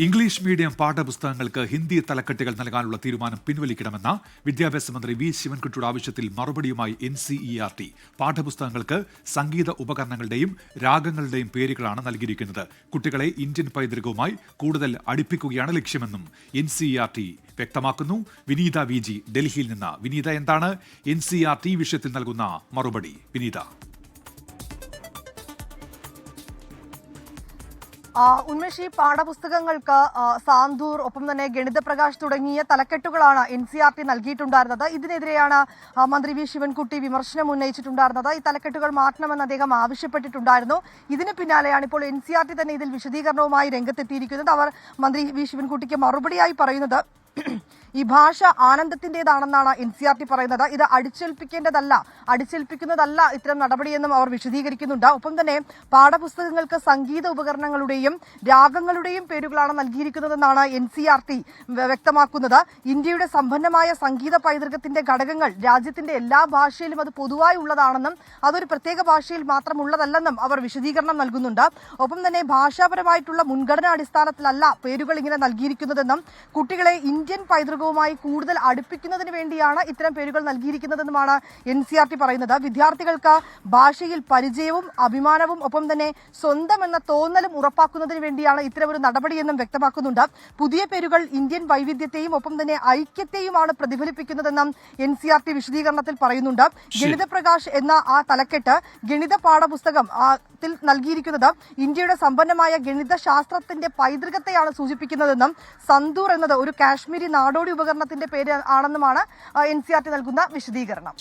English medium പാഠപുസ്തകങ്ങൾക്ക് Hindi തലക്കെട്ടുകൾ നൽകാനുള്ള തീരുമാനം പിൻവലിക്കണമെന്ന വിദ്യാഭ്യാസ മന്ത്രി വി ശിവൻകുട്ടിയുടെ ആവശ്യത്തിൽ മറുപടിയുമായി NCERT പാഠപുസ്തകങ്ങൾക്ക് സംഗീത ഉപകരണങ്ങളുടെയും രാഗങ്ങളുടെയും പേരുകളാണ് നൽകിയിരിക്കുന്നത്. കുട്ടികളെ ഇന്ത്യൻ പൈതൃകവുമായി കൂടുതൽ അടുപ്പിക്കുകയാണ് ലക്ഷ്യമെന്നും NCERT വ്യക്തമാക്കുന്നു. വിനീത VG ഡൽഹിയിൽ നിന്ന്. വിനീത, എന്താണ് NCERT വിഷയത്തിൽ നൽകുന്ന മറുപടി? വിനീത. ഉന്മേഷ്, പാഠപുസ്തകങ്ങൾക്ക് സാന്തൂർ, ഒപ്പം തന്നെ ഗണിത പ്രകാശ് തുടങ്ങിയ തലക്കെട്ടുകളാണ് NCERT നൽകിയിട്ടുണ്ടായിരുന്നത്. ഇതിനെതിരെയാണ് മന്ത്രി വി ശിവൻകുട്ടി വിമർശനം ഉന്നയിച്ചിട്ടുണ്ടായിരുന്നത്. ഈ തലക്കെട്ടുകൾ മാറ്റണമെന്ന് അദ്ദേഹം ആവശ്യപ്പെട്ടിട്ടുണ്ടായിരുന്നു. ഇതിന് പിന്നാലെയാണ് ഇപ്പോൾ NCERT തന്നെ ഇതിൽ വിശദീകരണവുമായി രംഗത്തെത്തിയിരിക്കുന്നത്. അവർ മന്ത്രി വി ശിവൻകുട്ടിക്ക് മറുപടിയായി പറയുന്നത്, ഈ ഭാഷ ആനന്ദത്തിൻ്റെതാണെന്നാണ് NCERT പറയുന്നത്. ഇത് അടിച്ചേൽപ്പിക്കുന്നതല്ല ഇത്തരം നടപടിയെന്നും അവർ വിശദീകരിക്കുന്നുണ്ട്. ഒപ്പം തന്നെ പാഠപുസ്തകങ്ങൾക്ക് സംഗീത ഉപകരണങ്ങളുടെയും രാഗങ്ങളുടെയും പേരുകളാണ് നൽകിയിരിക്കുന്നതെന്നാണ് NCERT വ്യക്തമാക്കുന്നത്. ഇന്ത്യയുടെ സമ്പന്നമായ സംഗീത പൈതൃകത്തിന്റെ ഘടകങ്ങൾ രാജ്യത്തിന്റെ എല്ലാ ഭാഷയിലും അത് പൊതുവായി ഉള്ളതാണെന്നും അതൊരു പ്രത്യേക ഭാഷയിൽ മാത്രം ഉള്ളതല്ലെന്നും അവർ വിശദീകരണം നൽകുന്നുണ്ട്. ഒപ്പം തന്നെ ഭാഷാപരമായിട്ടുള്ള മുൻഗണനാ അടിസ്ഥാനത്തിലല്ല പേരുകൾ ഇങ്ങനെ നൽകിയിരിക്കുന്നതെന്നും കുട്ടികളെ ഇന്ത്യൻ പൈതൃകവുമായി കൂടുതൽ അടുപ്പിക്കുന്നതിന് വേണ്ടിയാണ് ഇത്തരം പേരുകൾ നൽകിയിരിക്കുന്നതെന്നുമാണ് NCERT പറയുന്നത്. വിദ്യാർത്ഥികൾക്ക് ഭാഷയിൽ പരിചയവും അഭിമാനവും ഒപ്പം തന്നെ സ്വന്തം എന്ന തോന്നലും ഉറപ്പാക്കുന്നതിന് വേണ്ടിയാണ് ഇത്തരമൊരു നടപടിയെന്നും വ്യക്തമാക്കുന്നുണ്ട്. പുതിയ പേരുകൾ ഇന്ത്യൻ വൈവിധ്യത്തെയും ഒപ്പം തന്നെ ഐക്യത്തെയുമാണ് പ്രതിഫലിപ്പിക്കുന്നതെന്നും NCERT വിശദീകരണത്തിൽ പറയുന്നുണ്ട്. ഗണിത പ്രകാശ് എന്ന ആ തലക്കെട്ട് ഗണിത പാഠപുസ്തകം നൽകിയിരിക്കുന്നത് ഇന്ത്യയുടെ സമ്പന്നമായ ഗണിത ശാസ്ത്രത്തിന്റെ പൈതൃകത്തെയാണ് സൂചിപ്പിക്കുന്നതെന്നും സന്തൂർ എന്നത് ഒരു കാശ്മീരി നാടോടി ഉപകരണത്തിന്റെ പേര് ആണെന്നുമാണ് NCERT നൽകുന്ന വിശദീകരണം.